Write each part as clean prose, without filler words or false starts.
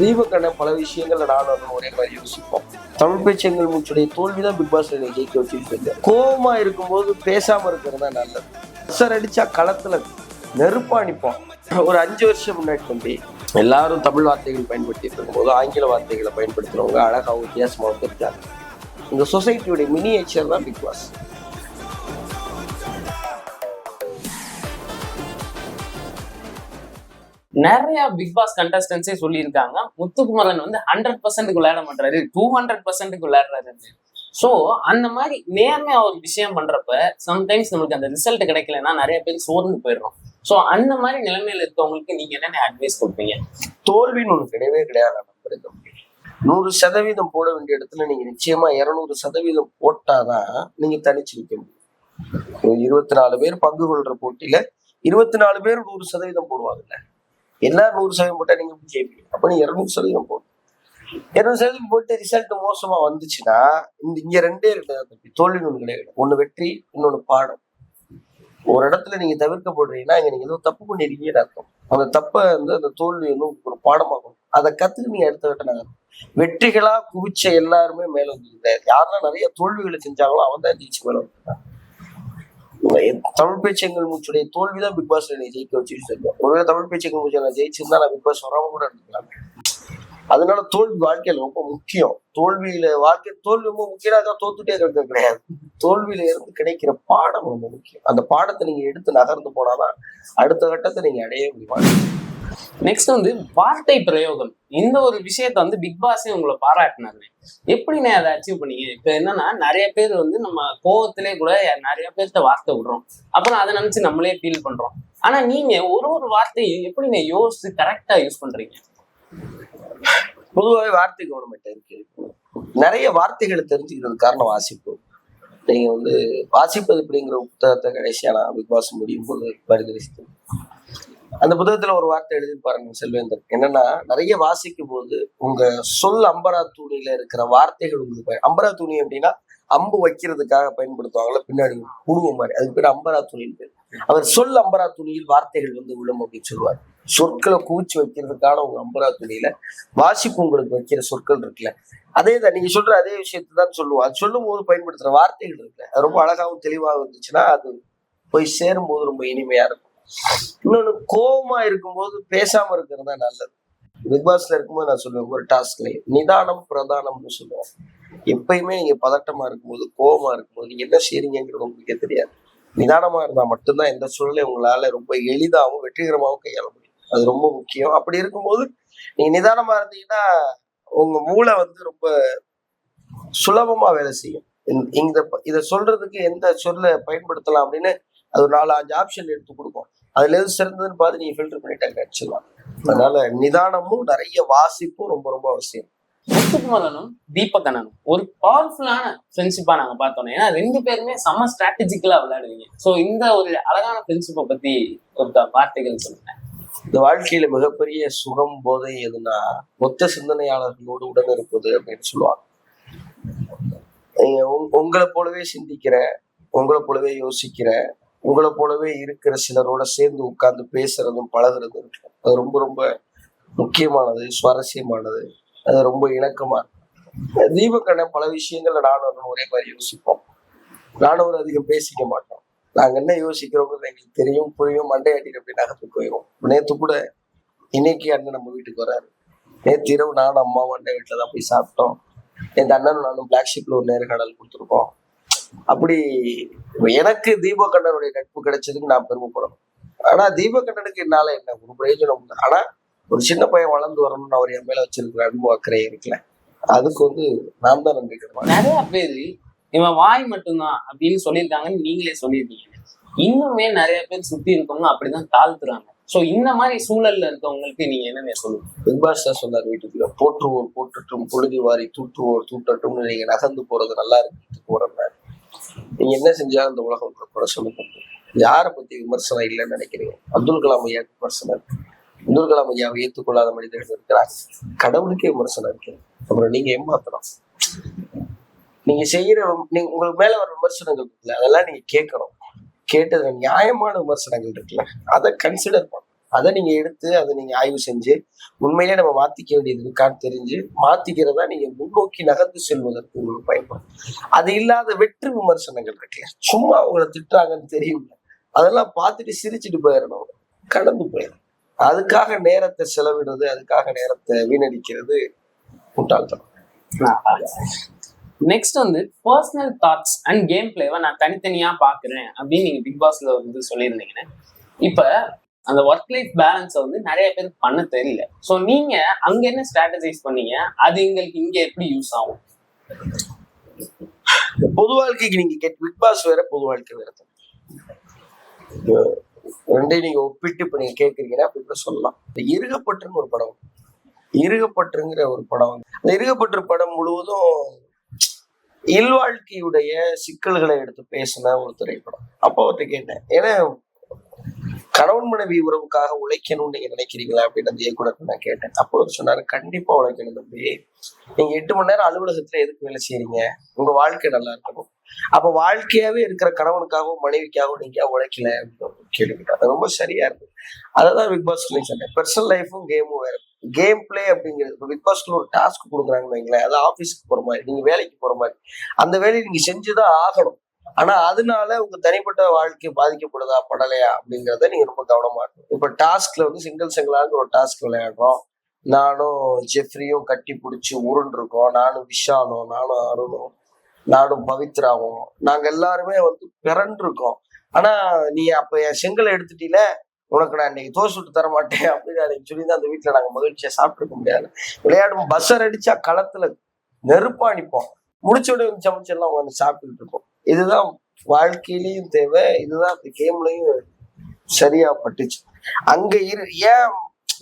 தீபக்கண்ண பல விஷயங்கள்ல நானும் ஒரே மாதிரி யோசிப்போம். தமிழ் பேச்சங்கள் மூச்சுடைய தோல்விதான் பிக் பாஸ் ஜெயிக்க வச்சுட்டு கோபமா இருக்கும்போது பேசாம இருக்கிறது தான் நல்லது. சார் அடிச்சா களத்துல நெருப்பா அடிப்போம். ஒரு 5 வருஷம் முன்னாடி தம்பி எல்லாரும் தமிழ் வார்த்தைகள் பயன்படுத்திட்டு இருக்கும்போது ஆங்கில வார்த்தைகளை பயன்படுத்துறவங்க அழகாவும் வித்தியாசமாகவும் இருக்காங்க. இந்த சொசைட்டியோட மினியேச்சர் தான் பிக் பாஸ். நிறைய பிக் பாஸ் கண்டஸ்டன்ஸே சொல்லியிருக்காங்க முத்துக்குமரன் வந்து 100% விளையாட மாட்டாரு, 200% விளையாடுறாரு. ஸோ அந்த மாதிரி நேர்மையா ஒரு விஷயம் பண்றப்ப சம்டைம்ஸ் நம்மளுக்கு அந்த ரிசல்ட் கிடைக்கலன்னா நிறைய பேர் சோர்ந்து போயிடுறோம். ஸோ அந்த மாதிரி நிலைமையில இருக்கவங்களுக்கு நீங்க என்னென்ன அட்வைஸ் கொடுப்பீங்க? தோல்வின்னு ஒண்ணு கிடையவே கிடையாது. 100% போட வேண்டிய இடத்துல நீங்க நிச்சயமா 200% போட்டாதான் நீங்க தனிச்சு நிற்க முடியும். 24 பேர் பங்கு கொள்ற போட்டியில 24 பேர் 100% போடுவாங்கல்ல. எல்லாரும் 100% போட்டா நீங்க எப்படி ஜெயிப்பீங்க? அப்ப நீ 200% போடும். 200% போட்டு ரிசல்ட் மோசமா வந்துச்சுன்னா இங்க ரெண்டே ரெண்டு தோல்வின்னு ஒண்ணு கிடையாது. ஒண்ணு வெற்றி, இன்னொன்னு பாடம். ஒரு இடத்துல நீங்க தவிர்க்கப்படுறீங்கன்னா இங்க நீங்க ஏதோ தப்பு பண்ணிருக்கீங்கன்னு அர்த்தம். அந்த தப்பை வந்து அந்த தோல்வி வந்து ஒரு பாடமாகும். அதை கத்துக்கு நீங்க அடுத்த கட்ட நகரும். வெற்றிகளா குவிச்ச எல்லாருமே மேல வந்து யாரெல்லாம் நிறைய தோல்விகளை செஞ்சாங்களோ அவன் தான் ஜெயிச்சு மேல வந்துருக்காங்க. தமிழ் பேச்சங்கள் மூச்சுடைய தோல்விதான் பிக் பாஸ் ஜெயிக்க வச்சுட்டு. ஒருவேளை தமிழ் பேச்சங்கள் மூச்சு நான் ஜெயிச்சிருந்தா நான் பிக் பாஸ் வராம கூட இருந்துக்கலாம். அதனால தோல்வி வாழ்க்கையில ரொம்ப முக்கியம். தோல்வி ரொம்ப முக்கியம். அதான் தோத்துட்டே இருக்க கிடையாது. தோல்வியில இருந்து கிடைக்கிற பாடம் ரொம்ப முக்கியம். அந்த பாடத்தை நீங்க எடுத்து நகர்ந்து போனாதான் அடுத்த கட்டத்தை நீங்க அடைய முடியும். நெக்ஸ்ட் வந்து வார்த்தை பிரயோகம். இந்த ஒரு விஷயத்த வந்து பிக் பாஸே உங்களை பாராட்டினாரு. எப்படின்னு அதை அச்சீவ் பண்ணீங்க? இப்ப என்னன்னா நிறைய பேர் வந்து நம்ம கோவத்திலே கூட நிறைய பேர்த்த வார்த்தை விடுறோம், அப்புறம் அதை நினைச்சு நம்மளே ஃபீல் பண்றோம். ஆனா நீங்க ஒரு வார்த்தையும் எப்படிங்க யோசிச்சு கரெக்டா யூஸ் பண்றீங்க? பொதுவாகவே வார்த்தை கவர்மெண்ட் இருக்கு. நிறைய வார்த்தைகளை தெரிஞ்சுக்கிறது காரணம் வாசிப்பு. நீங்க வந்து வாசிப்பது அப்படிங்கிற புத்தகத்தை கடைசியா நான் பிக் பாஸ் முடியும் போது பரிந்துரைத்தேன். அந்த புத்தகத்துல ஒரு வார்த்தை எழுதி பாருங்க செல்வேந்தர். என்னன்னா நிறைய வாசிக்கும் போது உங்க சொல் அம்பரா தூணில இருக்கிற வார்த்தைகள் உங்களுக்கு அம்பரா தூணி அப்படின்னா அம்பு வைக்கிறதுக்காக பயன்படுத்துவாங்கல்ல பின்னாடி குடும்பம் மாதிரி, அதுக்கு பேர் அம்பரா துணின்னு பேர். அவர் சொல் அம்பரா துணியில் வார்த்தைகள் வந்து விழும் அப்படின்னு சொல்லுவார். சொற்களை குவிச்சு வைக்கிறதுக்கான உங்க அம்பரா துணியில வாசிப்பு உங்களுக்கு வைக்கிற சொற்கள் இருக்குல்ல, அதேதான் நீங்க சொல்ற அதே விஷயத்தை தான் சொல்லுவோம். அது சொல்லும் போது பயன்படுத்துற வார்த்தைகள் இருக்குல்ல, அது ரொம்ப அழகாவும் தெளிவாக இருந்துச்சுன்னா அது போய் சேரும் போது ரொம்ப இனிமையா இருக்கும். இன்னொன்னு கோபமா இருக்கும்போது பேசாம இருக்கிறது தான் நல்லது. பிக் பாஸ்ல இருக்கும்போது நான் சொல்லுவேன் ஒரு டாஸ்க்லயே நிதானம் பிரதானம்னு சொல்லுவேன். எப்பயுமே நீங்க பதட்டமா இருக்கும்போது கோபமா இருக்கும்போது நீங்க என்ன செய்றீங்கிறது உங்களுக்கே தெரியாது. நிதானமா இருந்தா மட்டும்தான் எந்த சூழலையும் உங்களால ரொம்ப எளிதாகவும் வெற்றிகரமாகவும் கையாள முடியும். அது ரொம்ப முக்கியம். அப்படி இருக்கும்போது நீங்க நிதானமா இருந்தீங்கன்னா உங்க மூளை வந்து ரொம்ப சுலபமா வேலை செய்யும். இதை சொல்றதுக்கு எந்த சொல்ல பயன்படுத்தலாம் அப்படின்னு அது ஒரு 4-5 ஆப்ஷன் எடுத்து கொடுக்கும். அதுல எது சிறந்ததுன்னு பார்த்து நீங்க ஃபில்டர் பண்ணிட்டாங்க ஆக்சுவலா. அதனால நிதானமும் நிறைய வாசிப்பும் ரொம்ப ரொம்ப அவசியம். முத்துக்குமரனும் தீபக்கண்ணனும் ஒரு பவர்ஃபுல்லான ஃப்ரெண்ட்ஷிப்பா நாங்க பார்த்தோம். ஏன்னா 2 பேருமே செம்ம ஸ்ட்ராட்டஜிக்கலா விளையாடுவீங்க. ஸோ இந்த ஒரு அழகான ஃப்ரெண்ட்ஷிப்பை பத்தி ஒரு வார்த்தைகள் சொல்லுங்க. இந்த வாழ்க்கையில மிகப்பெரிய சுகம் போதை எதுனா மொத்த சிந்தனையாளர்களோடு உடன் இருப்பது அப்படின்னு சொல்லுவாங்க. உங்களை போலவே சிந்திக்கிற, உங்களை போலவே யோசிக்கிற, உங்களை போலவே இருக்கிற சிலரோட சேர்ந்து உட்கார்ந்து பேசுறதும் பழகுறதும் இருக்கு. அது ரொம்ப ரொம்ப முக்கியமானது, சுவாரஸ்யமானது, அது ரொம்ப இணக்கமா. தீபக்கண்ண பல விஷயங்கள்ல நானும் ஒரே மாதிரி யோசிப்போம். நானும் அதிகம் பேசிக்க மாட்டோம். நாங்க என்ன யோசிக்கிறோங்கிறது எங்களுக்கு தெரியும், புரியும். மண்டையாட்டிட்டு அப்படி நகர்த்து போயிடும். நேத்து கூட இன்னைக்கு அண்ணன் நம்ம வீட்டுக்கு வராரு. நேற்று இரவு நானும் அம்மாவும் அண்ணன் வீட்டுல தான் போய் சாப்பிட்டோம். என் அண்ணனும் நானும் பிளாக் ஷிப்ல ஒரு நேர்காணல் கொடுத்துருக்கோம். அப்படி எனக்கு தீபக்கண்ணனுடைய நட்பு கிடைச்சதுக்கு நான் பெருமைப்படணும். ஆனா தீபக்கண்ணனுக்கு என்னால என்ன ஒரு பிரயோஜனம் இல்லை. ஆனா ஒரு சின்ன பையன் வளர்ந்து வரணும்னு அவர் என் மேல வச்சிருக்கிற அன்பு அக்கறை இருக்குல்ல, அதுக்கு வந்து நான் தான் நன்றி கிடையாது. நிறைய பேரு இவன் வாய் மட்டும்தான் அப்படின்னு சொல்லியிருக்காங்கன்னு நீங்களே சொல்லியிருக்கீங்க. இன்னுமே நிறைய பேர் சுத்தி இருக்கவங்க அப்படிதான் தாழ்த்துறாங்க. சோ இந்த மாதிரி சூழல்ல இருக்கவங்களுக்கு நீங்க என்ன சொல்லுங்க? பிக் பாஸ் தான் சொன்னார், வீட்டுக்குள்ள போற்றுவோர் போற்றட்டும் பொழுது வாரி தூற்றுவோர் தூற்றட்டும்னு நீங்க நகர்ந்து போறது நல்லா இருக்கு போறப்ப நீங்க என்ன செஞ்சாலும் அந்த உலகம் குறை சொல்லுங்க. யாரை பத்தி விமர்சனம் இல்லைன்னு நினைக்கிறீங்க? அப்துல் கலாம் ஐயா விமர்சனம் இருக்கு. அப்துல் கலாம் ஐயாவை ஏற்றுக்கொள்ளாத மனிதர்கள் இருக்கிறார். கடவுளுக்கே விமர்சனம் இருக்கு. அப்புறம் நீங்க ஏமாத்தணும். நீங்க செய்யற உங்களுக்கு மேல வர விமர்சனங்கள் இருக்குல்ல, அதெல்லாம் நீங்க கேட்கணும். கேட்டது நியாயமான விமர்சனங்கள் இருக்குல்ல, அதை கன்சிடர் பண்ணணும். அதை நீங்க எடுத்து அதை நீங்க ஆய்வு செஞ்சு உண்மையிலேயே நம்ம மாத்திக்க வேண்டியது இருக்கான்னு தெரிஞ்சு மாத்திக்கிறதா நீங்க முன்னோக்கி நகர்ந்து செல்வதற்கு உங்களுக்கு பயன்படும். அது இல்லாத வெற்று விமர்சனங்கள் இருக்குல்ல, சும்மா அவங்களை திட்டுறாங்கன்னு தெரியும், அதெல்லாம் பார்த்துட்டு சிரிச்சுட்டு போயிடணும், கடந்து போயிடணும். அதுக்காக நேரத்தை செலவிடுறது, அதுக்காக நேரத்தை வீணடிக்கிறது முட்டாள்தனம். நெக்ஸ்ட் வந்து பர்சனல் தாட்ஸ் அண்ட் கேம் பிளேவை நான் தனித்தனியா பாக்குறேன் அப்படின்னு நீங்க பிக் பாஸ்ல வந்து சொல்லியிருந்தீங்கன்னா, இப்ப அந்த ஒர்க் லைஃப் பேலன்ஸை வந்து நிறைய பேர் பண்ண தெரியல. ஸோ நீங்க அங்க என்ன ஸ்ட்ராட்டஜைஸ் பண்ணீங்க, அது எங்களுக்கு இங்க எப்படி யூஸ் ஆகும்? பொது வாழ்க்கைக்கு நீங்க பிக் பாஸ் வேற, பொது வாழ்க்கை வேற. ரெண்டையும் நீங்க ஒப்பிட்டு இப்ப நீங்க கேட்கறீங்கன்னா அப்படி கூட சொல்லலாம். இருகப்பற்றுன்னு ஒரு படம், இருகப்பற்றுங்கிற ஒரு படம், அந்த இருகப்பற்று படம் முழுவதும் இல்வாழ்க்கையுடைய சிக்கல்களை எடுத்து பேசின ஒரு திரைப்படம். அப்போ அவர்கிட்ட கேட்டேன், ஏன்னா கணவன் மனைவி உறவுக்காக உழைக்கணும்னு நீங்க நினைக்கிறீங்களா அப்படின்னு அந்த இயக்குனர் நான் கேட்டேன். அப்போ அவர் சொன்னாரு, கண்டிப்பா உழைக்கணும் தம்பி, நீங்க 8 மணி நேரம் அலுவலகத்துல எதுக்கு வேலை செய்யறீங்க, உங்க வாழ்க்கை நல்லா இருக்கணும். அப்ப வாழ்க்கையாவே இருக்கிற கணவனுக்காகவும் மனைவிக்காகவும் நீங்க உழைக்கல அப்படின்னு கேள்விக்கிட்டேன். அது ரொம்ப சரியா இருக்கு. அததான் பிக் பாஸ்ல சொன்னேன், பர்சனல் லைஃபும் கேமும் வேற. கேம் பிளே அப்படிங்கிறது, இப்போ பிக் பாஸ்ல ஒரு டாஸ்க் கொடுக்குறாங்கன்னு வைங்களேன், அது ஆபீஸ்க்கு போற மாதிரி, நீங்க வேலைக்கு போற மாதிரி, அந்த வேலையை நீங்க செஞ்சுதான் ஆகணும். ஆனா அதனால உங்க தனிப்பட்ட வாழ்க்கை பாதிக்கப்படுதா படலையா அப்படிங்கிறத நீங்க ரொம்ப கவனமா இருக்கணும். இப்ப டாஸ்க்ல வந்து சிங்கிளாக ஒரு டாஸ்க் விளையாடுறோம், நானும் ஜெஃப்ரியும் கட்டி பிடிச்சி உருண்டு இருக்கோம், நானும் விஷாலும், நானும் அருணும், நானும் பவித்ராவும், நாங்க எல்லாருமே வந்து பிறண்டு இருக்கோம். ஆனா நீ அப்ப என் செங்கலை எடுத்துட்டீல, உனக்கு நான் இன்னைக்கு தோசை சுட்டு தர மாட்டேன் அப்படின்னு அன்னைக்கு சொல்லிதான் அந்த வீட்டுல நாங்க மகிழ்ச்சியா சாப்பிட்டுருக்க முடியாது. விளையாடும் பஸ்ஸர் அடிச்சா களத்துல நெருப்பா அடிப்போம், முடிச்ச உடனே சமைச்செல்லாம் உட்காந்து சாப்பிட்டுட்டு இருக்கோம். இதுதான் வாழ்க்கையிலயும் தேவை, இதுதான் அந்த கேம்லயும் சரியா பட்டுச்சு. அங்க ஏன்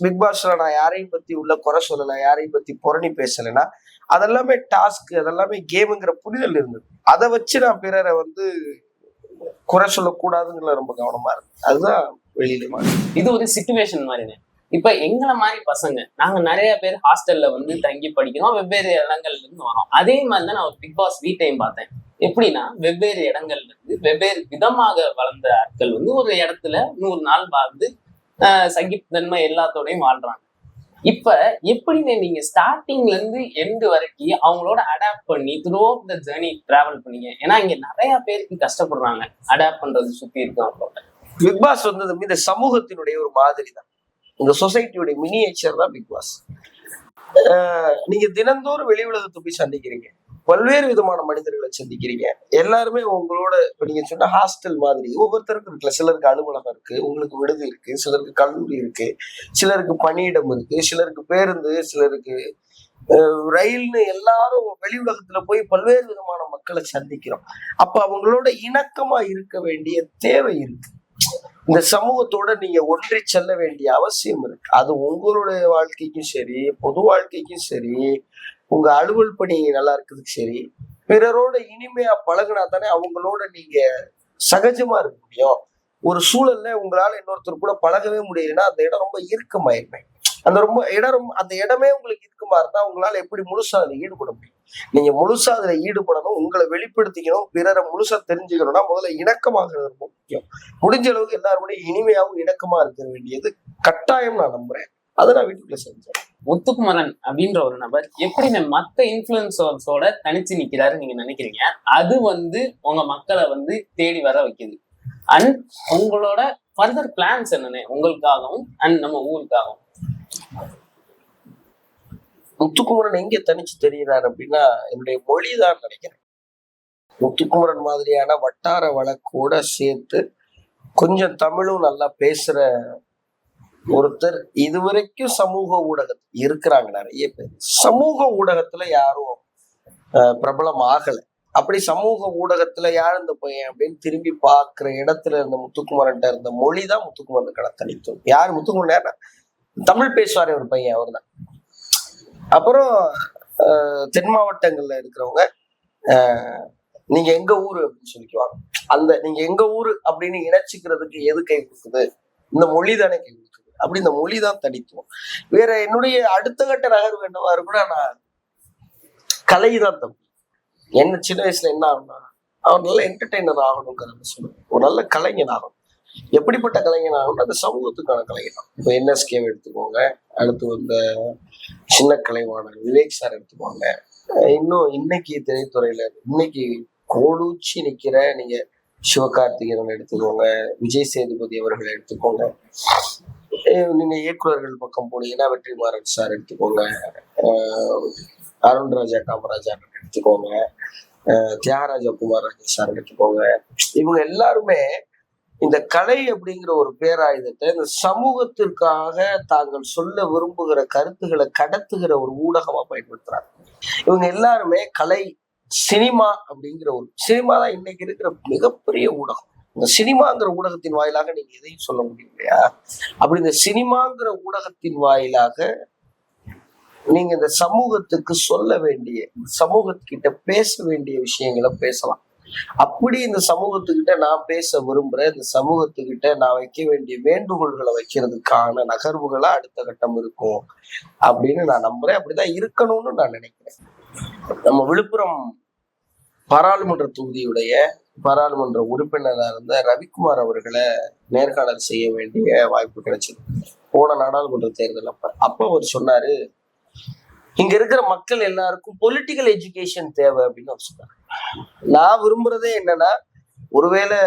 பிக் பாஸ்ல நான் யாரையும் பத்தி உள்ள குறை சொல்லல, யாரையும் பத்தி புரணி பேசலைன்னா, அதெல்லாமே டாஸ்க், அதெல்லாமே கேமுங்கிற புரிதல் இருந்தது. அதை வச்சு நான் பிறரை வந்து குறை சொல்லக்கூடாதுங்கிற ரொம்ப கவனமா இருக்கு. அதுதான் வெளியில இது ஒரு சிச்சுவேஷன் மாதிரிங்க. இப்ப எங்களை மாதிரி பசங்க நாங்க நிறைய பேர் ஹாஸ்டல்ல வந்து தங்கி படிக்கிறோம், வெவ்வேறு இடங்கள்ல இருந்து வரோம். அதே மாதிரிதான் நான் ஒரு பிக் பாஸ் வீட்டையும் பார்த்தேன். எப்படின்னா வெவ்வேறு இடங்கள்ல இருந்து வெவ்வேறு விதமாக வளர்ந்த ஆட்கள் வந்து ஒரு இடத்துல 100 நாள் வாழ்ந்து சகிப்புத்தன்மை எல்லாத்தோடையும் வாழ்றாங்க. இப்ப எப்படின்னு நீங்க ஸ்டார்டிங்ல இருந்து எண்டு வரைக்கும் அவங்களோட அடாப்ட் பண்ணி through out the journey travel பண்ணீங்க? ஏன்னா இங்க நிறைய பேருக்கு கஷ்டப்படுறாங்க அடாப்ட் பண்றது சுத்தி இருக்கவங்களோட. பிக் பாஸ் வந்து இந்த சமூகத்தினுடைய ஒரு மாதிரி தான், இந்த சொசைட்டியுடைய மினியேச்சர் தான் பிக் பாஸ். நீங்க தினந்தோறும் வெளி உலகத்தை போய் சந்திக்கிறீங்க, பல்வேறு விதமான மனிதர்களை சந்திக்கிறீங்க. எல்லாருமே உங்களோட, இப்ப நீங்க சொன்ன ஹாஸ்டல் மாதிரி ஒவ்வொருத்தருக்கும் இருக்குல்ல, சிலருக்கு அலுவலகம் இருக்கு, உங்களுக்கு விடுதி இருக்கு, சிலருக்கு கல்லூரி இருக்கு, சிலருக்கு பணியிடம் இருக்கு, சிலருக்கு பேருந்து, சிலருக்கு ரயில்னு, எல்லாரும் வெளி உலகத்துல போய் பல்வேறு விதமான மக்களை சந்திக்கிறோம். அப்ப அவங்களோட இணக்கமா இருக்க வேண்டிய தேவை இருக்கு. இந்த சமூகத்தோட நீங்க ஒன்றி செல்ல வேண்டிய அவசியம் இருக்கு. அது உங்களுடைய வாழ்க்கைக்கும் சரி, பொது வாழ்க்கைக்கும் சரி, உங்க அலுவல் பணி நல்லா இருக்கிறதுக்கு சரி, பிறரோட இனிமையா பழகுனா தானே அவங்களோட நீங்க சகஜமா இருக்க முடியும். ஒரு சூழல்ல உங்களால இன்னொருத்தர் கூட பழகவே முடியலன்னா அந்த இடம் ரொம்ப இறுக்கமாயிருமே. அந்த இடமே உங்களுக்கு இறுக்கமா இருந்தா உங்களால எப்படி முழுசா அதுல ஈடுபட முடியும்? நீங்க முழுசா அதுல ஈடுபடணும், உங்களை வெளிப்படுத்திக்கணும், பிறரை முழுசா தெரிஞ்சுக்கணும்னா முதல்ல இணக்கமாகிறது ரொம்ப முக்கியம். முடிஞ்ச அளவுக்கு எல்லாருடைய இனிமையாவும் இணக்கமா இருக்க வேண்டியது கட்டாயம் நான் நம்புறேன். அதை நான் வீட்டுக்குள்ள செஞ்சேன். முத்துக்குமரன் அப்படின்ற ஒரு நபர் எப்படி மத்த இன்ஃபுளுசர்ஸோட தனிச்சு நிக்கிறாரு நீங்க நினைக்கிறீங்க? அது வந்து உங்க மக்களை வந்து தேடி வர வைக்குது. அண்ட் உங்களோட ஃபர்தர் பிளான்ஸ் என்னன்னு உங்களுக்காகவும் அண்ட் நம்ம ஊருக்காகவும்? முத்துக்குமரன் எங்க தனிச்சு தெரிகிறார் அப்படின்னா, என்னுடைய மொழிதான் நினைக்கிறேன். முத்துக்குமரன் மாதிரியான வட்டார வழக்கோட சேர்த்து கொஞ்சம் தமிழும் நல்லா பேசுற ஒருத்தர் இதுவரைக்கும் சமூக ஊடகத்தில் இருக்கிறாங்க நிறைய பேர். சமூக ஊடகத்துல யாரும் பிரபலம் ஆகல. அப்படி சமூக ஊடகத்துல யார் இந்த பையன் அப்படின்னு திரும்பி பார்க்கிற இடத்துல இருந்த முத்துக்குமரன் இருந்த மொழிதான் முத்துக்குமரனுக்கான தனித்துவம். யார் முத்துக்குமரன்? தமிழ் பேசுவாரே ஒரு பையன், அவர் தான். அப்புறம் தென் மாவட்டங்கள்ல இருக்கிறவங்க நீங்க எங்க ஊரு அப்படின்னு சொல்லிக்குவாங்க. அந்த நீங்க எங்க ஊரு அப்படின்னு இணைச்சிக்கிறதுக்கு எது கை கொடுக்குது? இந்த மொழி தானே கை கொடுக்குது. அப்படி இந்த மொழி தான் தனித்துவம். வேற என்னுடைய அடுத்த கட்ட நகர்வு என்னவா இருக்குன்னா, நான் கலைதான் தம்பி. என்ன சின்ன வயசுல என்ன ஆகணும்னா, அவன் நல்ல என்டர்டெய்னர் ஆகணுங்கிறத சொல்லுவேன், ஒரு நல்ல கலைஞன் ஆகணும். எப்படிப்பட்ட கலைஞனாலும் அந்த சமூகத்துக்கான கலைஞன். இப்போ என்எஸ்கேவை எடுத்துக்கோங்க, அடுத்து வந்த சின்ன கலைவாணர் விவேக் சார் எடுத்துக்கோங்க, இன்னும் இன்னைக்கு திரைத்துறையில இன்னைக்கு கோலூச்சி நிக்கிற நீங்க சிவகார்த்திகேயன் எடுத்துக்கோங்க, விஜய் சேதுபதி அவர்களை எடுத்துக்கோங்க, நீங்க இயக்குநர்கள் பக்கம் போனீங்கன்னா வெற்றிமாறன் சார் எடுத்துக்கோங்க, அருண்ராஜா காமராஜா எடுத்துக்கோங்க, தியாகராஜா குமாரராஜா சார் எடுத்துக்கோங்க. இவங்க எல்லாருமே இந்த கலை அப்படிங்கிற ஒரு பேராயுதத்தை இந்த சமூகத்திற்காக தாங்கள் சொல்ல விரும்புகிற கருத்துக்களை கடத்துகிற ஒரு ஊடகமா பயன்படுத்துறாங்க. இவங்க எல்லாருமே கலை, சினிமா அப்படிங்கிற ஒரு சினிமா தான் இன்னைக்கு இருக்கிற மிகப்பெரிய ஊடகம். இந்த சினிமாங்கிற ஊடகத்தின் வாயிலாக நீங்க எதையும் சொல்ல முடியும் இல்லையா? அப்படி இந்த சினிமாங்கிற ஊடகத்தின் வாயிலாக நீங்க இந்த சமூகத்துக்கு சொல்ல வேண்டிய, சமூகத்துக்கிட்ட பேச வேண்டிய விஷயங்களை பேசலாம். அப்படி இந்த சமூகத்துக்கிட்ட நான் பேச விரும்புறேன், இந்த சமூகத்துக்கிட்ட நான் வைக்க வேண்டிய வேண்டுகோள்களை வைக்கிறதுக்கான நகர்வுகளா அடுத்த கட்டம் இருக்கும் அப்படின்னு நான் நம்புறேன். அப்படிதான் இருக்கணும்னு நான் நினைக்கிறேன். நம்ம விழுப்புரம் பாராளுமன்ற தொகுதியுடைய பாராளுமன்ற உறுப்பினராக இருந்த ரவிக்குமார் அவர்களை நேர்காணல் செய்ய வேண்டிய வாய்ப்பு கிடைச்சது போன நாடாளுமன்ற தேர்தல். அப்ப அவர் சொன்னாரு, இங்க இருக்கிற மக்கள் எல்லாருக்கும் பொலிட்டிக்கல் எஜுகேஷன் தேவை அப்படின்னு அவர் சொன்னார். நான் விரும்புறதே என்னன்னா, ஒருவேளை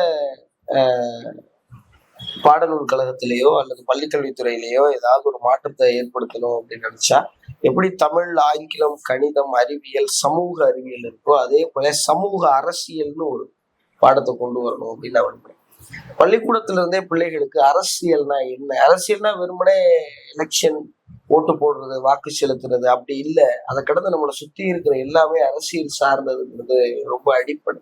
பாடநூல் கழகத்திலேயோ அல்லது பள்ளிக்கல்வித்துறையிலேயோ ஏதாவது ஒரு மாற்றத்தை ஏற்படுத்தணும் அப்படின்னு நினைச்சா, எப்படி தமிழ், ஆங்கிலம், கணிதம், அறிவியல், சமூக அறிவியல் இருக்கோ அதே போல சமூக அரசியல்னு ஒரு பாடத்தை கொண்டு வரணும் அப்படின்னு நான் விரும்புறேன். பள்ளிக்கூடத்துல இருந்தே பிள்ளைகளுக்கு அரசியல்னா என்ன, அரசியல்னா வெறுமனே எலெக்ஷன், ஓட்டு போடுறது, வாக்கு செலுத்துறது அப்படி இல்லை. அதை கடந்து நம்மளை சுத்தி இருக்கிற எல்லாமே அரசியல் சார்ந்ததுங்கிறது ரொம்ப அடிப்படை.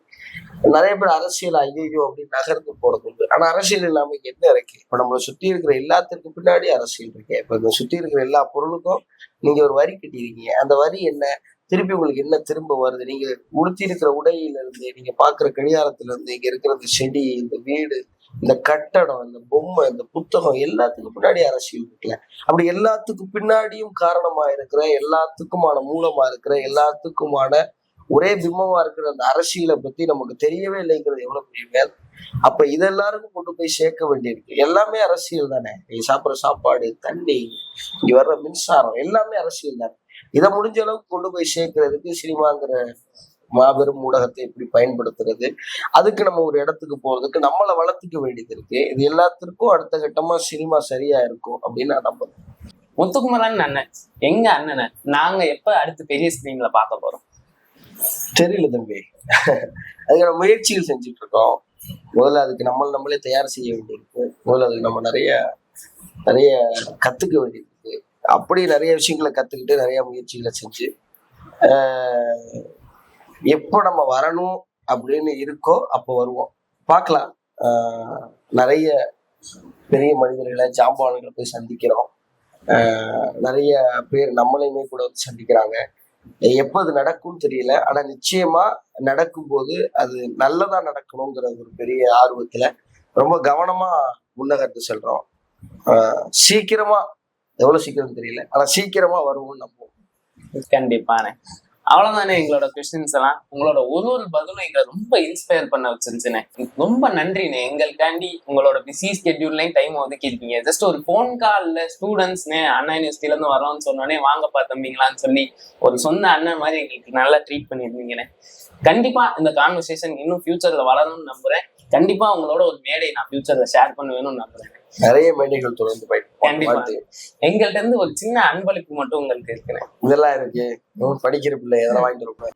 நிறைய பேர் அரசியல் ஐயோ அப்படின்னு நகர்ந்து போறது உண்டு. ஆனா அரசியல் இல்லாம இங்க என்ன இருக்கு? இப்ப நம்மளை சுத்தி இருக்கிற எல்லாத்துக்கும் பின்னாடி அரசியல் இருக்கு. இப்ப இந்த சுத்தி இருக்கிற எல்லா பொருளுக்கும் நீங்க ஒரு வரி கட்டியிருக்கீங்க. அந்த வரி என்ன, திருப்பி உங்களுக்கு என்ன திரும்ப வருது? நீங்க உடுத்தி இருக்கிற உடையில இருந்து, நீங்க பாக்குற கடிகாரத்துல இருந்து, இங்க இருக்கிற இந்த செடி, இந்த வீடு, இந்த கட்டடம், இந்த பொம்மை, இந்த புத்தகம், எல்லாத்துக்கும் பின்னாடி அரசியல் இருக்குல்ல. அப்படி எல்லாத்துக்கும் பின்னாடியும் காரணமா இருக்கிற, எல்லாத்துக்குமான மூலமா இருக்கிற, எல்லாத்துக்குமான ஒரே பிம்பமா இருக்கிற அந்த அரசியலை பத்தி நமக்கு தெரியவே இல்லைங்கிறது எவ்வளவு பெரிய வேலை. அப்ப இதெல்லாருக்கும் கொண்டு போய் சேர்க்க வேண்டியிருக்கு. எல்லாமே அரசியல் தானே. நீங்க சாப்பிட்ற சாப்பாடு, தண்ணி, இங்க வர்ற மின்சாரம் எல்லாமே அரசியல் தானே. இதை முடிஞ்ச அளவுக்கு கொண்டு போய் சேர்க்கறதுக்கு சினிமாங்கிற மாபெரும் ஊடகத்தை எப்படி பயன்படுத்துறது, அதுக்கு நம்ம ஒரு இடத்துக்கு போறதுக்கு நம்மளை வளர்த்துக்க வேண்டியது இருக்கு. இது எல்லாத்திற்கும் அடுத்த கட்டமா சினிமா சரியா இருக்கும் அப்படின்னு நான் நம்புறேன். முத்துக்குமரன் அண்ணன், எங்க அண்ணனை நாங்க எப்ப அடுத்து பெரிய ஸ்கிரீன்ல பார்க்க போறோம்? தெரியல தம்பி. அதுக்கான முயற்சிகள் செஞ்சுட்டு இருக்கோம். முதல்ல அதுக்கு நம்மளே தயார் செய்ய வேண்டியிருக்கு. முதல்ல அதுக்கு நம்ம நிறைய நிறைய கத்துக்க வேண்டியது இருக்கு. அப்படி நிறைய விஷயங்களை கத்துக்கிட்டு நிறைய முயற்சிகளை செஞ்சு எப்போ நம்ம வரணும் அப்படின்னு இருக்கோ அப்போ வருவோம். பார்க்கலாம். நிறைய பெரிய மனிதர்களை, ஜாம்பான்களை போய் சந்திக்கிறோம். நிறைய பேர் நம்மளையுமே கூட வந்து சந்திக்கிறாங்க. எப்போ அது நடக்கும்னு தெரியல. ஆனா நிச்சயமா நடக்கும்போது அது நல்லதா நடக்கணுங்கிற ஒரு பெரிய ஆர்வத்துல ரொம்ப கவனமா முன்னகர்த்து செல்றோம். சீக்கிரமா, எவ்வளவு சீக்கிரம் தெரியல, ஆனா சீக்கிரமா வருவோம்னு நம்புவோம். கண்டிப்பானே. அவ்வளவுதானே எங்களோட கொஸ்டின்ஸ் எல்லாம். உங்களோட ஒரு பதிலும் எங்களை ரொம்ப இன்ஸ்பயர் பண்ண வச்சிருந்துச்சுனே. ரொம்ப நன்றிண்ணே. எங்களுக்காண்டி உங்களோட பிஸி ஸ்கெட்யூல்லையும் டைம் ஒதுக்கி இருக்கீங்க. ஜஸ்ட் ஒரு போன் கால்ல ஸ்டூடெண்ட்ஸ்னே அண்ணா யூனிவர்சிட்டில இருந்து வரோம்னு சொன்னோடனே வாங்கப்பா தம்பிங்களான்னு சொல்லி ஒரு சொந்த அண்ணன் மாதிரி எங்களுக்கு நல்லா ட்ரீட் பண்ணிருந்தீங்கண்ணே. கண்டிப்பா இந்த கான்வர்சேஷன் இன்னும் ஃபியூச்சர்ல வளரணும்னு நம்புறேன். கண்டிப்பா உங்களோட ஒரு மேடை நான் ஃபியூச்சர்ல ஷேர் பண்ணுவேன்னு நம்புறேன். நிறைய மேடைகள் தொடர்ந்து கண்டிப்பா. எங்கள்கிட்ட இருந்து ஒரு சின்ன அன்பளிப்பு மட்டும் உங்களுக்கு இருக்குண்ணே. இதெல்லாம் இருக்கு. படிக்கிற பிள்ளை எதெல்லாம் வாங்கிட்டு இருப்பேன்.